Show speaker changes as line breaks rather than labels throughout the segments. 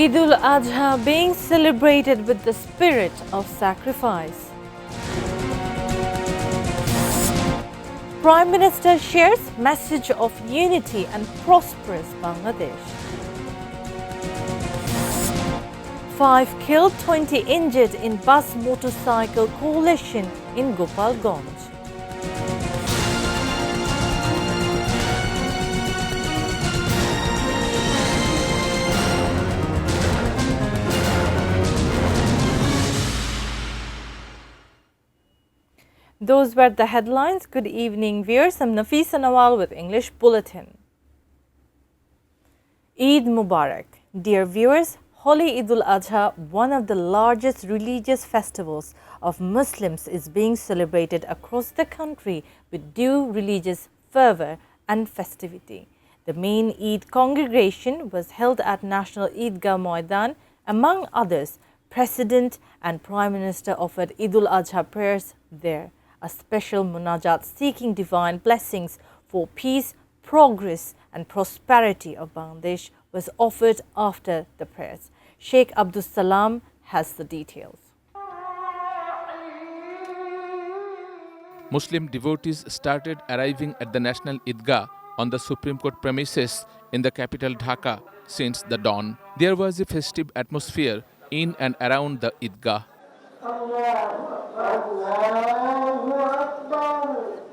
Eid-ul-Azha being celebrated with the spirit of sacrifice. Prime Minister shares message of unity and prosperous Bangladesh. 5 killed, 20 injured in bus motorcycle collision in Gopalganj. Those were the headlines. Good evening, viewers. I'm Nafisa Nawal with English Bulletin. Eid Mubarak. Dear viewers, Holy Eid-ul-Azha, one of the largest religious festivals of Muslims, is being celebrated across the country with due religious fervor and festivity. The main Eid congregation was held at National Eidgah Maidan. Among others, President and Prime Minister offered Eid-ul-Azha prayers there. A special munajat seeking divine blessings for peace, progress and prosperity of Bangladesh was offered after the prayers. Sheikh Abdul Salam has the details.
Muslim devotees started arriving at the National Eidgah on the Supreme Court premises in the capital Dhaka since the dawn. There was a festive atmosphere in and around the Eidgah.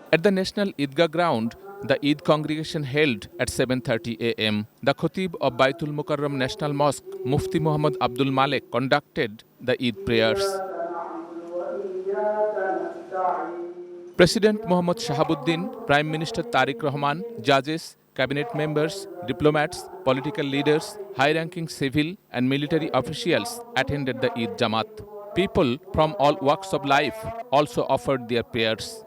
At the National Eidgah ground, the Eid congregation held at 7:30 a.m. The Khatib of Baitul Mukarram National Mosque, Mufti Muhammad Abdul Malik, conducted the Eid prayers. President Muhammad Shahabuddin, Prime Minister Tariq Rahman, judges, cabinet members, diplomats, political leaders, high-ranking civil and military officials attended the Eid Jamaat. People from all walks of life also offered their prayers.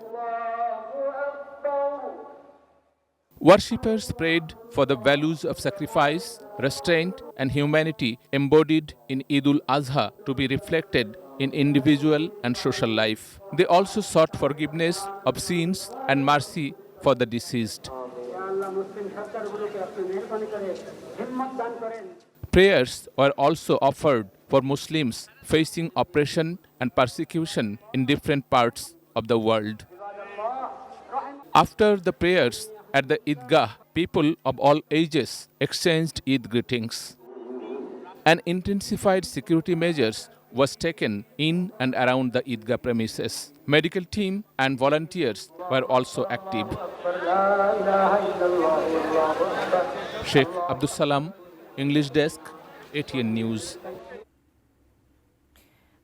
Worshippers prayed for the values of sacrifice, restraint and humanity embodied in Eid-ul-Azha to be reflected in individual and social life. They also sought forgiveness of sins and mercy for the deceased. Prayers were also offered for Muslims facing oppression and persecution in different parts of the world. After the prayers at the Eidgah, people of all ages exchanged Eid greetings. An intensified security measures was taken in and around the Eidgah premises. Medical team and volunteers were also active. Sheikh Abdul Salam, English Desk, ATN News.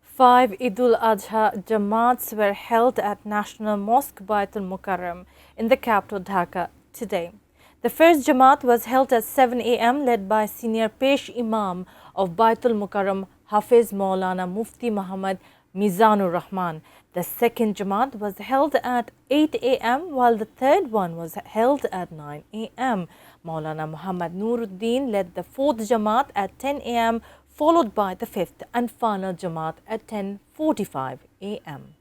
5 Eid-ul-Azha Jamaats were held at National Mosque Baitul Mukarram in the capital Dhaka today. The first Jamaat was held at 7 a.m. led by senior Pesh Imam of Baitul Mukarram Hafiz Maulana Mufti Muhammad Mizanur Rahman. The second Jamaat was held at 8 a.m. while the third one was held at 9 a.m. Maulana Muhammad Nuruddin led the fourth Jamaat at 10 a.m. followed by the fifth and final Jamaat at 10:45 a.m.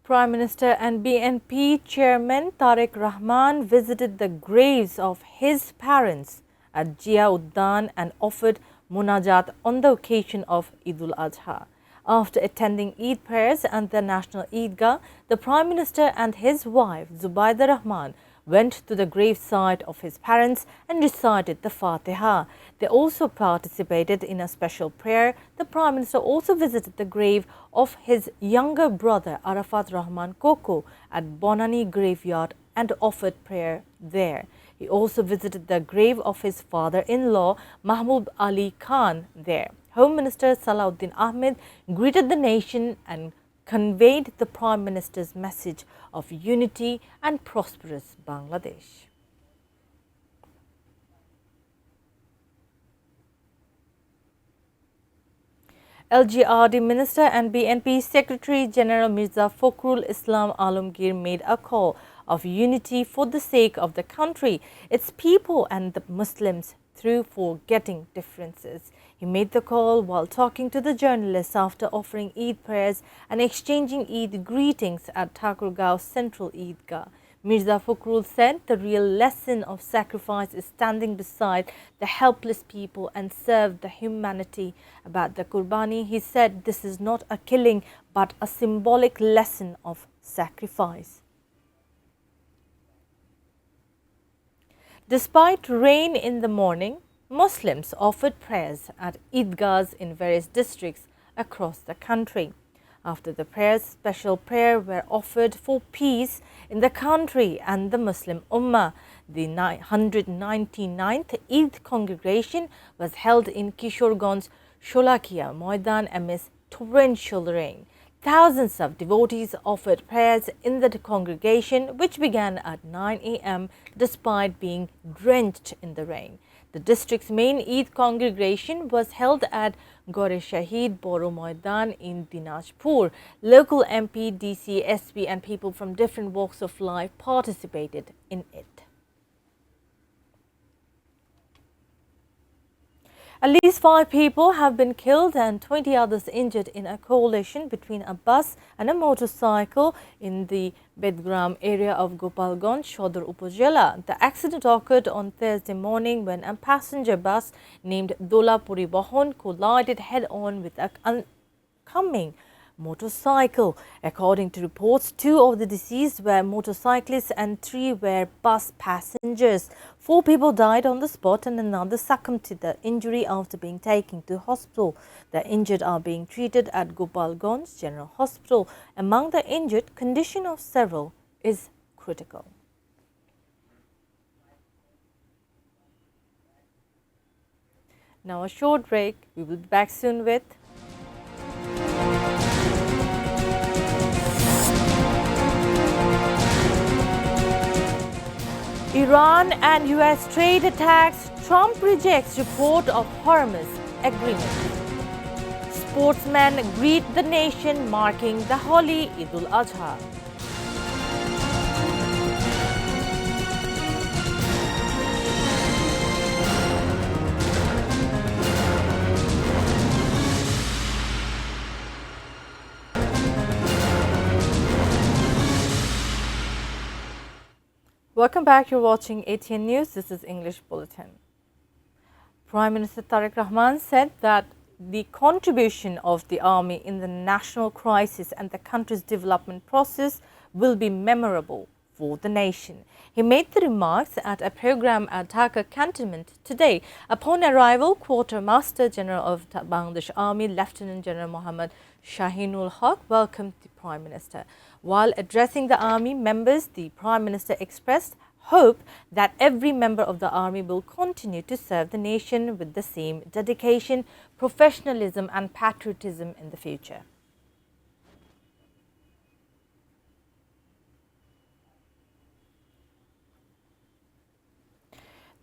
Prime Minister and BNP Chairman Tariq Rahman visited the graves of his parents at Jia-Uddan and offered munajat on the occasion of Eid-ul-Azha. After attending Eid prayers at the National Eidgah, the Prime Minister and his wife Zubaida Rahman went to the gravesite of his parents and recited the Fatiha. They also participated in a special prayer. The Prime Minister also visited the grave of his younger brother Arafat Rahman Koko at Bonani graveyard and offered prayer there. He also visited the grave of his father-in-law Mahmoud Ali Khan there. Home Minister Salahuddin Ahmed greeted the nation and conveyed the Prime Minister's message of unity and prosperous Bangladesh. LGRD Minister and BNP Secretary General Mirza Fakhrul Islam Alamgir made a call of unity for the sake of the country, its people and the Muslims through forgetting differences. He made the call while talking to the journalists after offering Eid prayers and exchanging Eid greetings at Thakurgaon Central Eidgah. Mirza Fakhrul said the real lesson of sacrifice is standing beside the helpless people and serve the humanity. About the Qurbani, he said this is not a killing but a symbolic lesson of sacrifice. Despite rain in the morning, Muslims offered prayers at Eidgahs in various districts across the country. After the prayers, special prayers were offered for peace in the country and the Muslim Ummah. The 199th Eid congregation was held in Kishorganj Sholakia Maidan amidst torrential rain. Thousands of devotees offered prayers in the congregation, which began at 9 a.m. despite being drenched in the rain. The district's main Eid congregation was held at Gore Shahid Boro Maidan in Dinajpur. Local MP, DC, SP and people from different walks of life participated in it. At least 5 people have been killed and 20 others injured in a collision between a bus and a motorcycle in the Bedgram area of Gopalganj, Shodor Upazila. The accident occurred on Thursday morning when a passenger bus named Dola Puribohon collided head-on with an oncoming motorcycle. According to reports, 2 of the deceased were motorcyclists and 3 were bus passengers. 4 people died on the spot and another succumbed to the injury after being taken to hospital. The injured are being treated at Gopalganj General Hospital. Among the injured, condition of several is critical. Now a short break. We will be back soon with Iran and US trade attacks. Trump rejects report of Hormuz agreement. Sportsmen greet the nation marking the holy Eid-ul-Azha. Welcome back. You're watching ATN News. This is English Bulletin. Prime Minister Tariq Rahman said that the contribution of the army in the national crisis and the country's development process will be memorable for the nation. He made the remarks at a program at Dhaka cantonment today. Upon arrival, Quartermaster General of the Bangladesh Army, Lieutenant General Mohammad Shaheenul Haq, welcomed the Prime Minister. While addressing the army members, the Prime Minister expressed hope that every member of the army will continue to serve the nation with the same dedication, professionalism and patriotism in the future.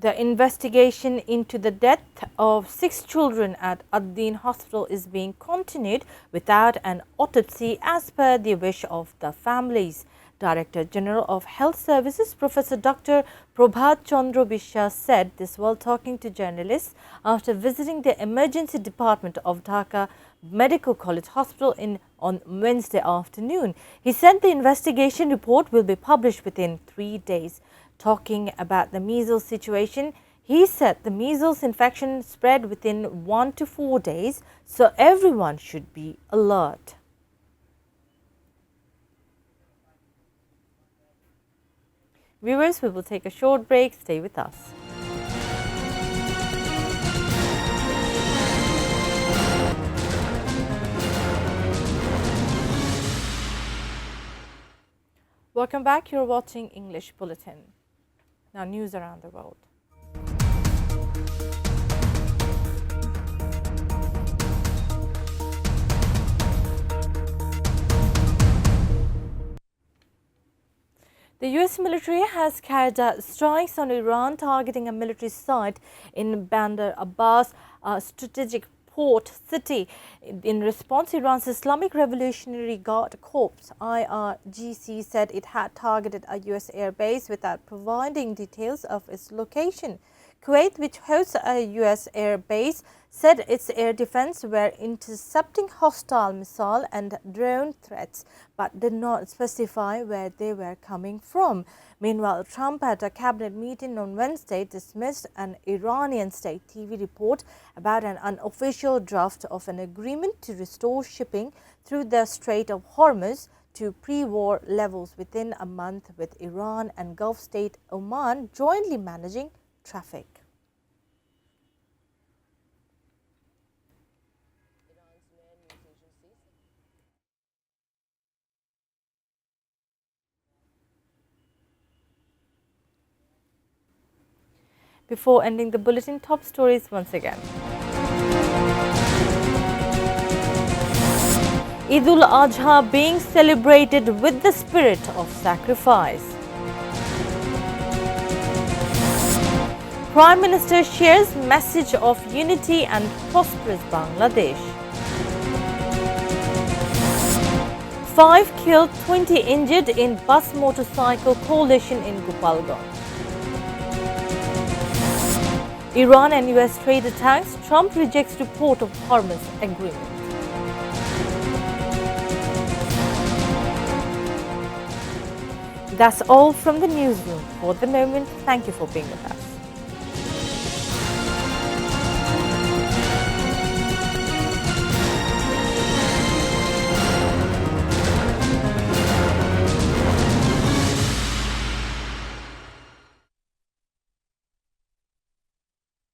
The investigation into the death of 6 children at Ad-Din Hospital is being continued without an autopsy as per the wish of the families. Director General of Health Services, Professor Dr. Prabhat Chandra Bishya said this while talking to journalists after visiting the emergency department of Dhaka Medical College Hospital on Wednesday afternoon. He said the investigation report will be published within 3 days. Talking about the measles situation, he said the measles infection spread within 1 to 4 days, so everyone should be alert. Viewers, we will take a short break. Stay with us. Welcome back. You're watching English Bulletin. Now, news around the world. The US military has carried out strikes on Iran targeting a military site in Bandar Abbas, a strategic port city. In response, Iran's Islamic Revolutionary Guard Corps (IRGC) said it had targeted a U.S. airbase without providing details of its location. Kuwait, which hosts a U.S. air base, said its air defense were intercepting hostile missile and drone threats, but did not specify where they were coming from. Meanwhile, Trump at a cabinet meeting on Wednesday dismissed an Iranian state TV report about an unofficial draft of an agreement to restore shipping through the Strait of Hormuz to pre-war levels within a month, with Iran and Gulf state Oman jointly managing traffic. Before ending the bulletin, top stories once again. Eid-ul-Azha being celebrated with the spirit of sacrifice. Prime Minister shares message of unity and prosperous Bangladesh. 5 killed, 20 injured in bus motorcycle collision in Gopalganj. Iran and US trade attacks, Trump rejects report of Hormuz agreement. That's all from the newsroom for the moment. Thank you for being with us.